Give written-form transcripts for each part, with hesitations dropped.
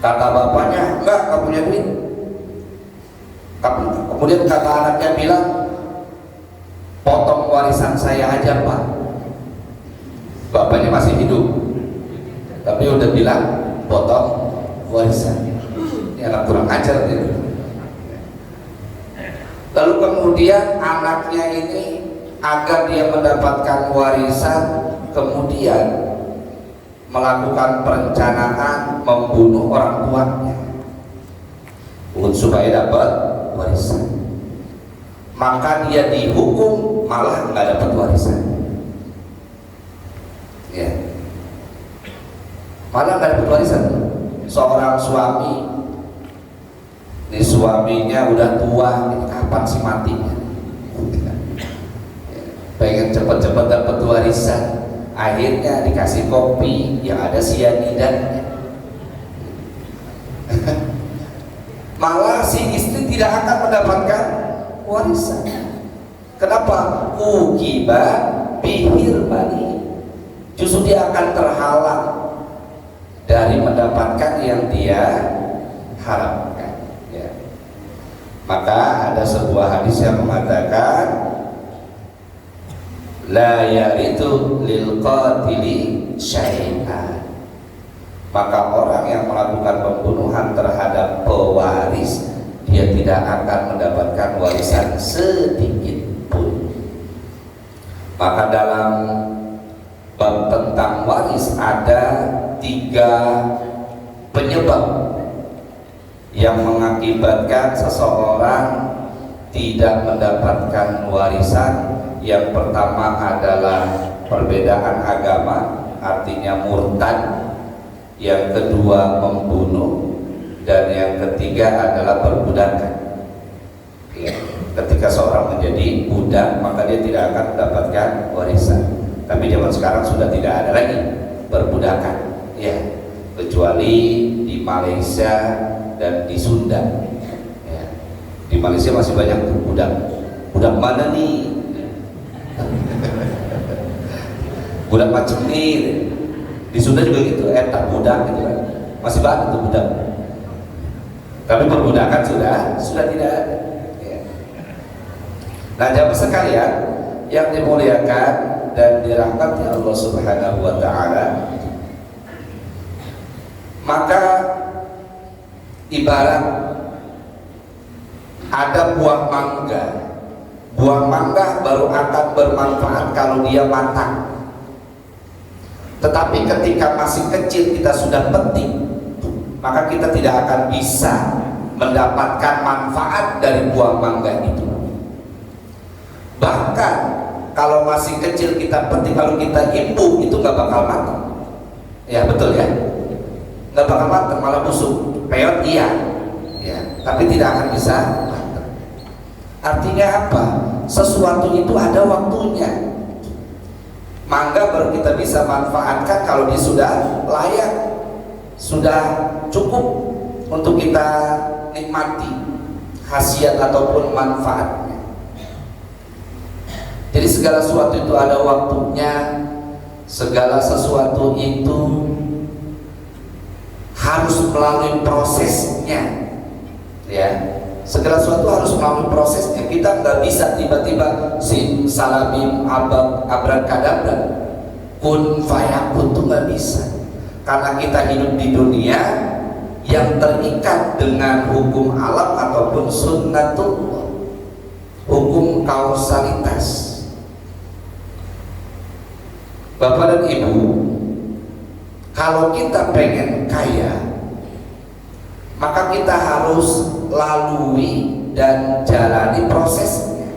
Kata bapaknya, enggak, kamu punya duit. Kemudian kata anaknya bilang, potong warisan saya aja Pak. Bapaknya masih hidup, tapi udah bilang potong warisan. Ini anak kurang ajar gitu. Lalu kemudian anaknya ini agar dia mendapatkan warisan, kemudian melakukan perencanaan membunuh orang tuanya supaya dapat warisan. Maka dia dihukum malah nggak dapat warisan. Ya, malah nggak dapat warisan. Seorang suami, ini suaminya udah tua, ini kapan sih matinya? Pengen cepet-cepet dapat warisan, akhirnya dikasih kopi yang ada sianida. Malah si istri tidak akan mendapatkan warisan. Kenapa? Ukiba bihir bani. Justru dia akan terhalang dari mendapatkan yang dia harapkan. Ya. Maka ada sebuah hadis yang mengatakan, la yaritu lil qatili syai'an. Maka orang yang melakukan pembunuhan terhadap pewaris, dia tidak akan mendapatkan warisan sedikit pun. Maka dalam bab tentang waris ada 3 penyebab yang mengakibatkan seseorang tidak mendapatkan warisan. Yang pertama adalah perbedaan agama, artinya murtad. Yang kedua membunuh, dan yang ketiga adalah perbudakan. Ya. Ketika seorang menjadi budak, maka dia tidak akan mendapatkan warisan. Tapi zaman sekarang sudah tidak ada lagi perbudakan, ya, kecuali di Malaysia dan di Sunda. Ya. Di Malaysia masih banyak budak. Budak mana nih? Budak macam nih. Di Sunda juga gitu, tak budak gitu kan, masih banyak tuh budak. Tapi perbudakan sudah tidak ada. Ya. Nah, jamaah sekalian yang dimuliakan dan dirahmati Allah Subhanahu wa Ta'ala, maka ibarat ada buah mangga. Buah mangga baru akan bermanfaat kalau dia matang. Tetapi ketika masih kecil kita sudah petik, maka kita tidak akan bisa mendapatkan manfaat dari buah mangga itu. Bahkan kalau masih kecil kita petik, kalau kita imbuh, itu nggak bakal matang. Ya betul ya, nggak bakal matang, malah busuk. Peot iya, ya, tapi tidak akan bisa matang. Artinya apa? Sesuatu itu ada waktunya. Mangga baru kita bisa manfaatkan kalau dia sudah layak, sudah cukup untuk kita nikmati khasiat ataupun manfaatnya. Jadi segala sesuatu itu ada waktunya, segala sesuatu itu harus melalui prosesnya, ya. Segala sesuatu harus melalui prosesnya. Kita nggak bisa tiba-tiba simsalabim abrakadabra kun fayakun, itu nggak bisa. Karena kita hidup di dunia yang terikat dengan hukum alam ataupun sunnatullah, hukum kausalitas. Bapak dan Ibu, kalau kita pengen kaya, maka kita harus lalui dan jalani prosesnya.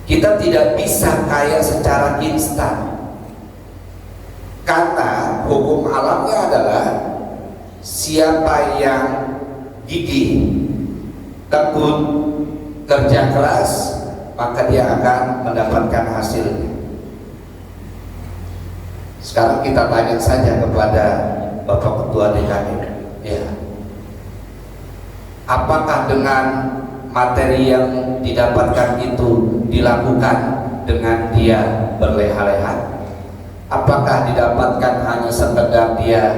Kita tidak bisa kaya secara instan, karena hukum alamnya adalah siapa yang gigih, tekun, kerja keras, maka dia akan mendapatkan hasilnya. Sekarang kita tanya saja kepada Bapak Ketua DKM, ya, apakah dengan materi yang didapatkan itu dilakukan dengan dia berleha-leha? Apakah didapatkan hanya sekedar dia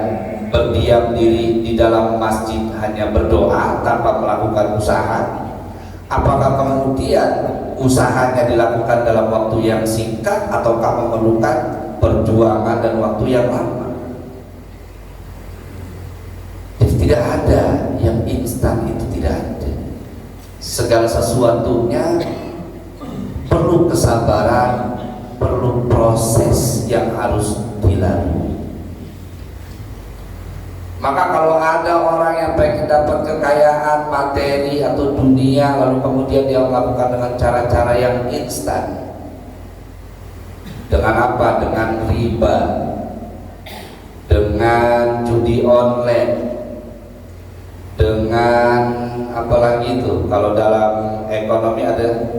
berdiam diri di dalam masjid hanya berdoa tanpa melakukan usaha? Apakah kemudian usahanya dilakukan dalam waktu yang singkat ataukah memerlukan perjuangan dan waktu yang lama? Jadi tidak ada yang instan, itu tidak ada. Segala sesuatunya perlu kesabaran, perlu proses yang harus dilalui. Maka kalau ada orang yang pengen dapat kekayaan materi atau dunia, lalu kemudian dia melakukan dengan cara-cara yang instan, dengan apa? Dengan riba, dengan judi online, dengan apa lagi itu? Kalau dalam ekonomi ada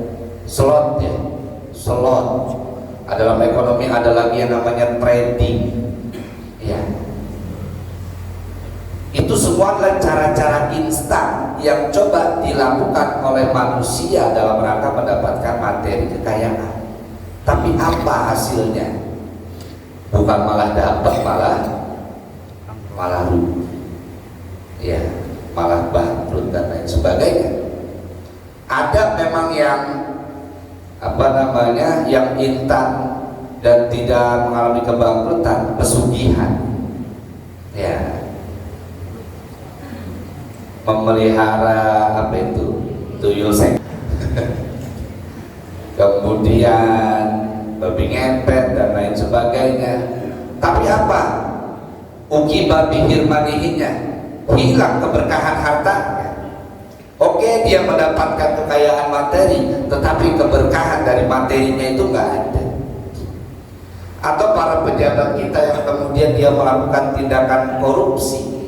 slot ya, slot. Dalam ekonomi ada lagi yang namanya trading, ya. Itu semua adalah cara-cara instan yang coba dilakukan oleh manusia dalam rangka mendapatkan materi kekayaan. Tapi apa hasilnya? Bukan malah dapat, malah rugi, ya, malah bangkrut dan lain sebagainya. Ada memang yang yang instan dan tidak mengalami kebangkrutan, pesugihan, ya, memelihara tuyul seks, kemudian babi ngepet dan lain sebagainya. Tapi apa? Ukiba bihirmanihinya, hilang keberkahan hartanya. Oke, dia mendapatkan kekayaan materi, tetapi keberkahan dari materinya itu nggak ada. Atau para pejabat kita yang kemudian dia melakukan tindakan korupsi,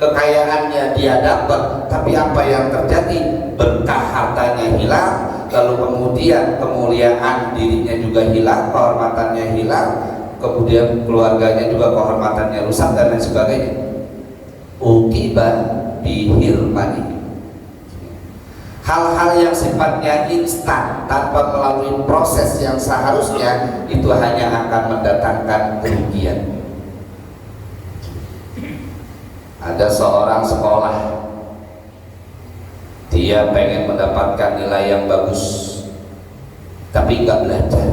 kekayaannya dia dapat, tapi apa yang terjadi? Berkah hartanya hilang, lalu kemudian kemuliaan dirinya juga hilang, kehormatannya hilang, kemudian keluarganya juga kehormatannya rusak dan lain sebagainya. Ukiba bihirmani. Hal-hal yang sifatnya instan tanpa melalui proses yang seharusnya itu hanya akan mendatangkan kerugian. Ada seorang sekolah, dia pengen mendapatkan nilai yang bagus, tapi nggak belajar,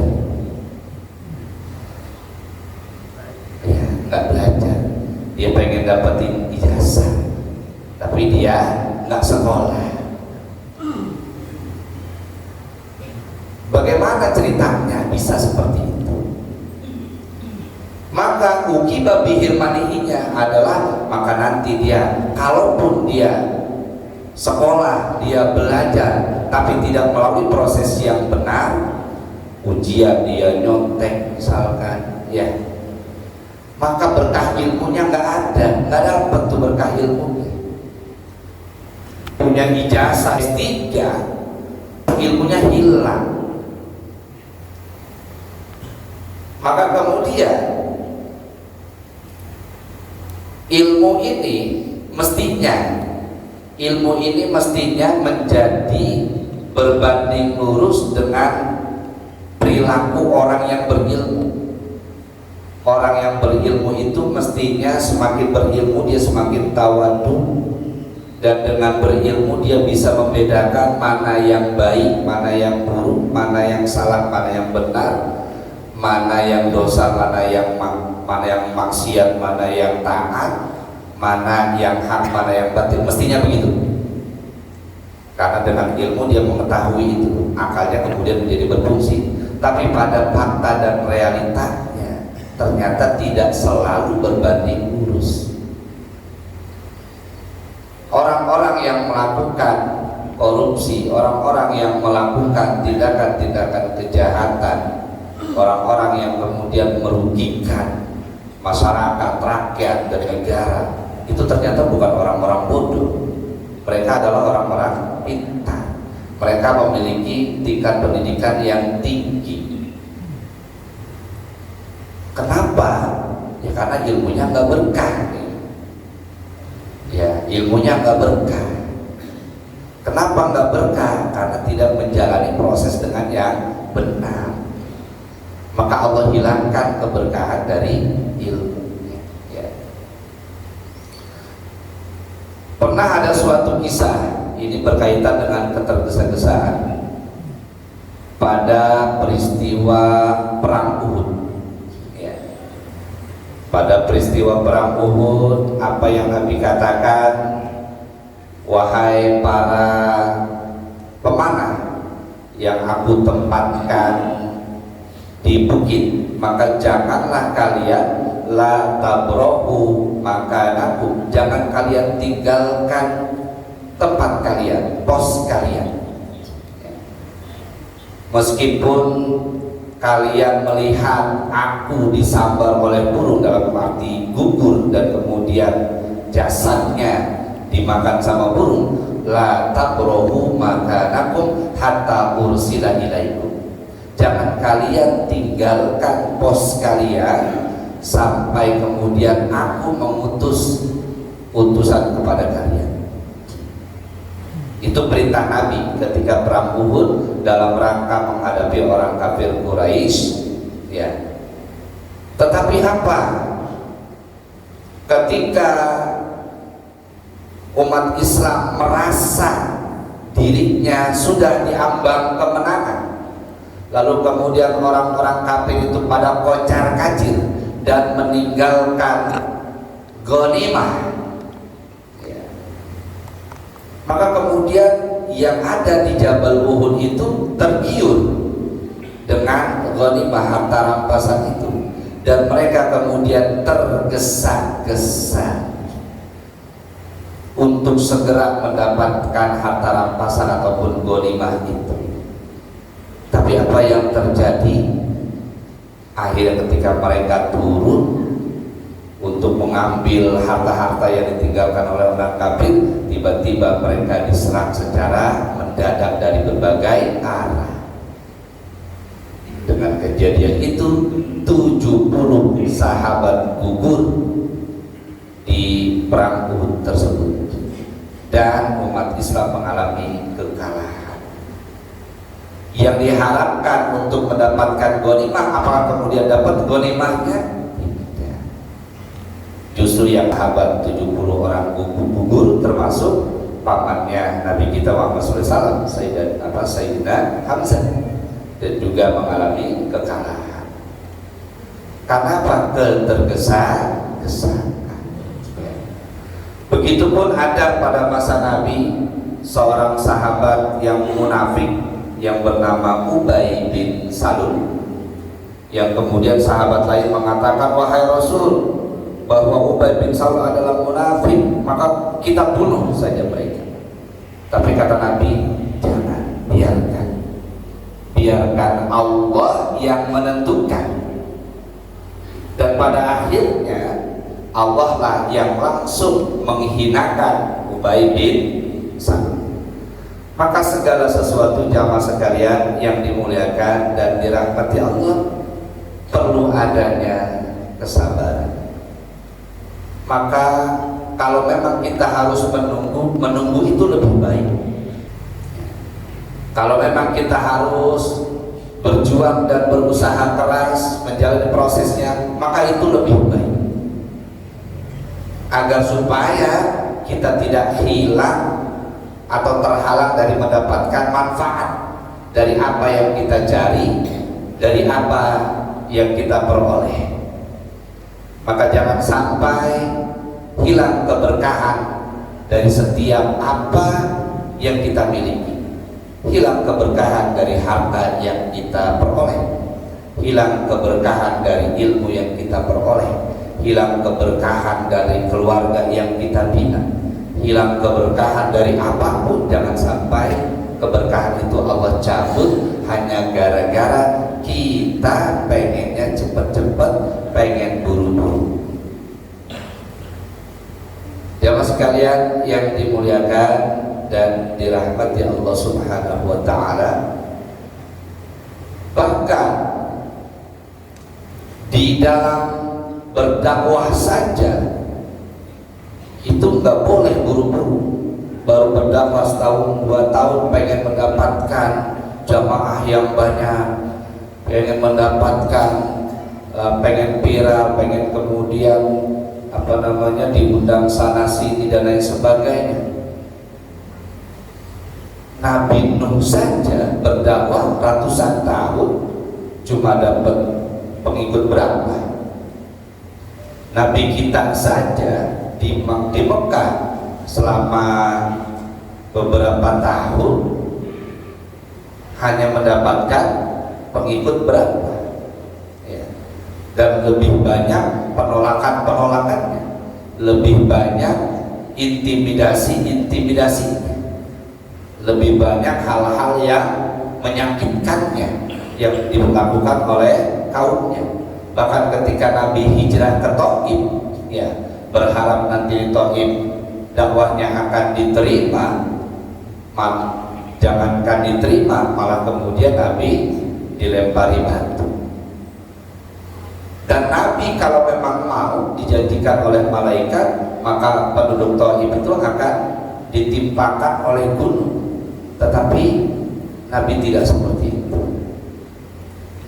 ya, nggak belajar. Dia pengen dapetin ijazah, tapi dia nggak sekolah. Bagaimana ceritanya bisa seperti itu? Maka ukiba bihirmanihinya adalah, maka nanti dia, kalaupun dia sekolah, dia belajar, tapi tidak melalui proses yang benar, ujian dia nyontek misalkan, ya, maka berkah ilmunya nggak ada, nggak dapat tuh berkah ilmunya. Punya ijazah S3, ilmunya hilang. Maka kemudian ilmu ini mestinya menjadi berbanding lurus dengan perilaku orang yang berilmu. Orang yang berilmu itu mestinya semakin berilmu dia semakin tawadu, dan dengan berilmu dia bisa membedakan mana yang baik, mana yang buruk, mana yang salah, mana yang benar, mana yang dosa, mana yang maksiat, mana yang taat, mana yang hak, mana yang batil. Mestinya begitu. Karena dengan ilmu dia mengetahui itu, akalnya kemudian menjadi berfungsi. Tapi pada fakta dan realitanya ternyata tidak selalu berbanding lurus. Orang-orang yang melakukan korupsi, orang-orang yang melakukan tindakan-tindakan kejahatan, orang-orang yang kemudian merugikan masyarakat, rakyat, dan negara, itu ternyata bukan orang-orang bodoh. Mereka adalah orang-orang pintar. Mereka memiliki tingkat pendidikan yang tinggi. Kenapa? Ya karena ilmunya nggak berkah. Ya, ilmunya nggak berkah. Kenapa nggak berkah? Karena tidak menjalani proses dengan yang benar. Maka Allah hilangkan keberkahan dari ilmu. Ya. Pernah ada suatu kisah, ini berkaitan dengan ketergesa-gesaan pada peristiwa perang Uhud. Ya. Pada peristiwa perang Uhud, apa yang Nabi katakan, wahai para pemanah yang aku tempatkan di bukit, maka janganlah kalian la tabrohu makanakum, jangan kalian tinggalkan tempat kalian, pos kalian. Meskipun kalian melihat aku disambar oleh burung, dalam arti gugur dan kemudian jasadnya dimakan sama burung, la tabrohu makanakum hatta ursila ilaikum, jangan kalian tinggalkan pos kalian sampai kemudian aku mengutus utusan kepada kalian. Itu perintah Nabi ketika perang Uhud dalam rangka menghadapi orang kafir Quraisy, ya. Tetapi apa? Ketika umat Islam merasa dirinya sudah diambang kemenangan, lalu kemudian orang-orang kafir itu pada kocar-kacir dan meninggalkan ghanimah, ya. Maka kemudian yang ada di Jabal Uhud itu tergiur dengan ghanimah, harta rampasan itu, dan mereka kemudian tergesa-gesa untuk segera mendapatkan harta rampasan ataupun ghanimah itu. Tapi apa yang terjadi? Akhirnya ketika mereka turun untuk mengambil harta-harta yang ditinggalkan oleh orang kafir, tiba-tiba mereka diserang secara mendadak dari berbagai arah. Dengan kejadian itu 70 sahabat gugur di perang Uhud tersebut, dan umat Islam mengalami kekalahan. Yang diharapkan untuk mendapatkan ghanimah, apakah kemudian dapat ghanimahnya? Tidak. Justru yang sahabat 70 orang gugur, termasuk pamannya Nabi kita Muhammad SAW, Sayyidina Hamzah, dan juga mengalami kekalahan. Karena apa? Ketergesa-gesaan. Begitupun ada pada masa Nabi seorang sahabat yang munafik yang bernama Ubay bin Salul, yang kemudian sahabat lain mengatakan, wahai Rasul, bahwa Ubay bin Salul adalah munafik, maka kita bunuh saja mereka. Tapi kata Nabi, jangan, biarkan Allah yang menentukan. Dan pada akhirnya Allah lah yang langsung menghinakan Ubay bin Salul. Maka segala sesuatu jamaah sekalian yang dimuliakan dan dirahmati Allah, perlu adanya kesabaran. Maka kalau memang kita harus menunggu itu lebih baik. Kalau memang kita harus berjuang dan berusaha keras menjalani prosesnya, maka itu lebih baik, agar supaya kita tidak hilang atau terhalang dari mendapatkan manfaat dari apa yang kita cari, dari apa yang kita peroleh. Maka jangan sampai hilang keberkahan dari setiap apa yang kita miliki, hilang keberkahan dari harta yang kita peroleh, hilang keberkahan dari ilmu yang kita peroleh, hilang keberkahan dari keluarga yang kita bina, hilang keberkahan dari apapun. Jangan sampai keberkahan itu Allah cabut hanya gara-gara kita pengennya cepet-cepet, pengen buru-buru. Jamaah sekalian yang dimuliakan dan dirahmati Allah Subhanahu wa ta'ala, bahkan di dalam berdakwah saja itu nggak boleh buru-buru. Baru berdakwah setahun 2 tahun pengen mendapatkan jamaah yang banyak, pengen mendapatkan pengen viral, pengen kemudian diundang sana sini dan lain sebagainya. Nabi Nuh saja berdakwah ratusan tahun cuma dapat pengikut berapa? Nabi kita saja di Mekah selama beberapa tahun hanya mendapatkan pengikut berapa? Ya. Dan lebih banyak penolakannya, lebih banyak intimidasinya, lebih banyak hal-hal yang menyakitkannya yang dilakukan oleh kaumnya. Bahkan ketika Nabi hijrah ke Thaif, ya, berharap nanti di Thaif dakwahnya akan diterima, jangankan diterima, malah kemudian Nabi dilempari batu. Dan Nabi kalau memang mau dijanjikan oleh malaikat, maka penduduk Thaif itu akan ditimpakan oleh gunung. Tetapi Nabi tidak seperti itu.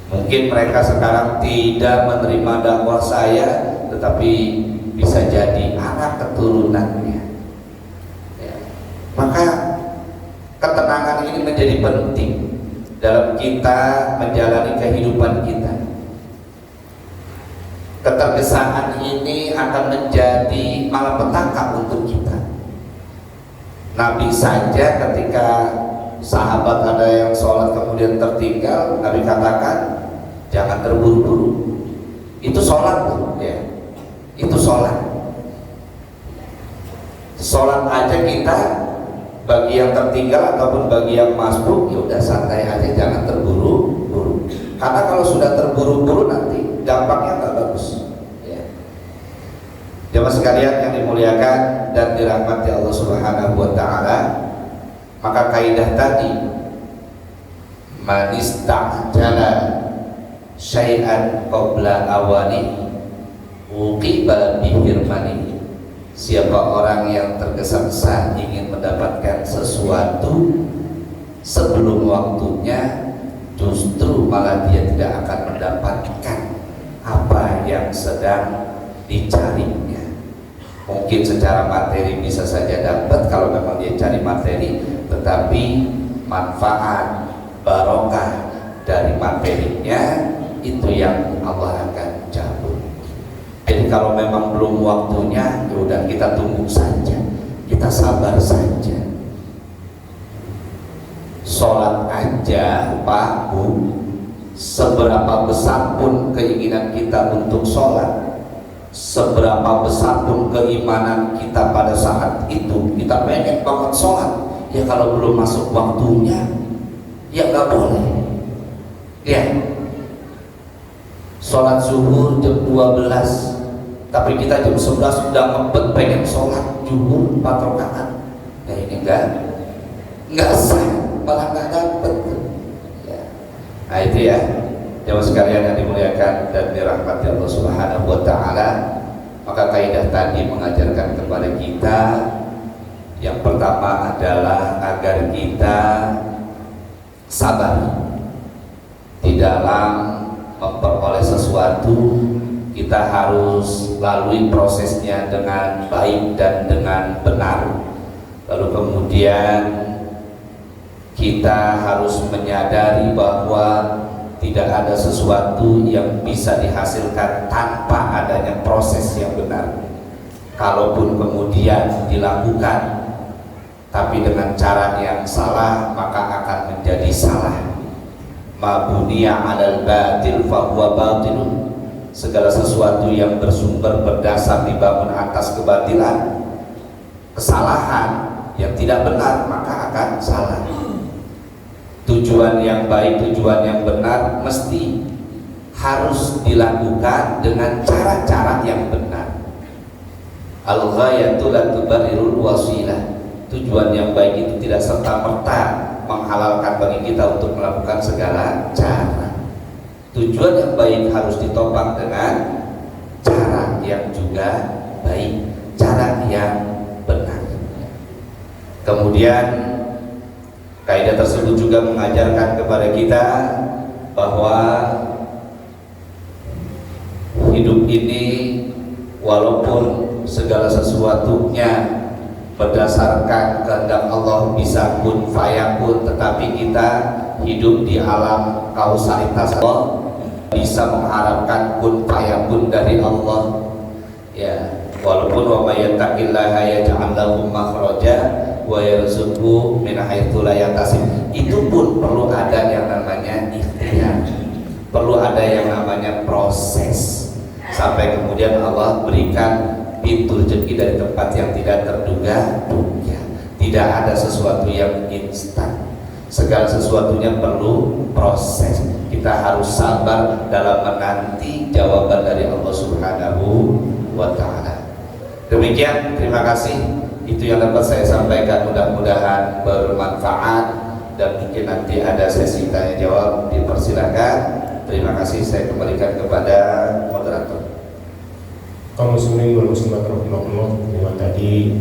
Mungkin mereka sekarang tidak menerima dakwah saya, tetapi bisa jadi anak keturunannya. Ya. Maka ketenangan ini menjadi penting dalam kita menjalani kehidupan kita. Ketergesaan ini akan menjadi malapetaka untuk kita. Nabi saja ketika sahabat ada yang sholat kemudian tertinggal, Nabi katakan jangan terburu-buru. Itu sholat tuh, ya. Itu sholat. Sholat aja kita bagi yang tertinggal ataupun bagi yang masbuk, ya udah santai aja, jangan terburu-buru. Karena kalau sudah terburu-buru nanti dampaknya nggak bagus. Jemaah sekalian yang dimuliakan dan dirahmati Allah Subhanahu wa taala, maka kaidah tadi man istajala syai'an qabla awani uqiba bihirmani. Siapa orang yang tergesa-gesa ingin mendapatkan sesuatu sebelum waktunya, justru malah dia tidak akan mendapatkan apa yang sedang dicarinya. Mungkin secara materi bisa saja dapat kalau memang dia cari materi, tetapi manfaat barokah dari materinya itu yang Allah akan cabut. Jadi kalau memang belum waktunya, ya udah kita tunggu saja, kita sabar saja. Sholat aja Pak Bu, seberapa besar pun keinginan kita untuk sholat, seberapa besar pun keimanan kita pada saat itu, kita pengen banget sholat, ya kalau belum masuk waktunya, ya nggak boleh. Ya, sholat zuhur jam 12, tapi kita jam 11 sudah ngebet pengen sholat zuhur 4 rakaat. Nah ini nggak sah, malah nggak dapet. Ya. Nah itu ya. Jemaah sekalian yang dimuliakan dan dirahmati Allah Subhanahu wa taala, maka kaidah tadi mengajarkan kepada kita yang pertama adalah agar kita sabar di dalam memperoleh sesuatu. Kita harus lalui prosesnya dengan baik dan dengan benar. Lalu kemudian kita harus menyadari bahwa tidak ada sesuatu yang bisa dihasilkan tanpa adanya proses yang benar. Kalaupun kemudian dilakukan tapi dengan cara yang salah, maka akan menjadi salah. Ma buniya 'alal batil fa huwa batilun. Segala sesuatu yang bersumber berdasar dibangun atas kebatilan, kesalahan yang tidak benar, maka akan salah. Tujuan yang baik, tujuan yang benar mesti harus dilakukan dengan cara-cara yang benar. Al-ghayatu la tubarrirul wasilah. Tujuan yang baik itu tidak serta-merta menghalalkan bagi kita untuk melakukan segala cara. Tujuan yang baik harus ditopang dengan cara yang juga baik, cara yang benar. Kemudian kaidah tersebut juga mengajarkan kepada kita bahwa hidup ini walaupun segala sesuatunya berdasarkan kehendak Allah bisa kun fayakun, tetapi kita hidup di alam kausalitas Allah, bisa mengharapkan kun fayakun dari Allah. Ya, walaupun wa may yattaqillaha yaj'al lahu makhraja wa yarzuqhu min haitsu la yahtasib, itu pun perlu ada yang namanya ikhtiar, perlu ada yang namanya proses, sampai kemudian Allah berikan pintu rezeki dari tempat yang tidak terduga-duga. Tidak ada sesuatu yang instan, segala sesuatunya perlu proses. Kita harus sabar dalam menanti jawaban dari Allah Subhanahu wa ta'ala. Demikian, terima kasih. Itu yang dapat saya sampaikan, mudah-mudahan bermanfaat, dan mungkin nanti ada sesi tanya jawab, dipersilakan. Terima kasih, saya kembalikan kepada moderator. Kaum muslimin wal muslimat rahimakumullah, tadi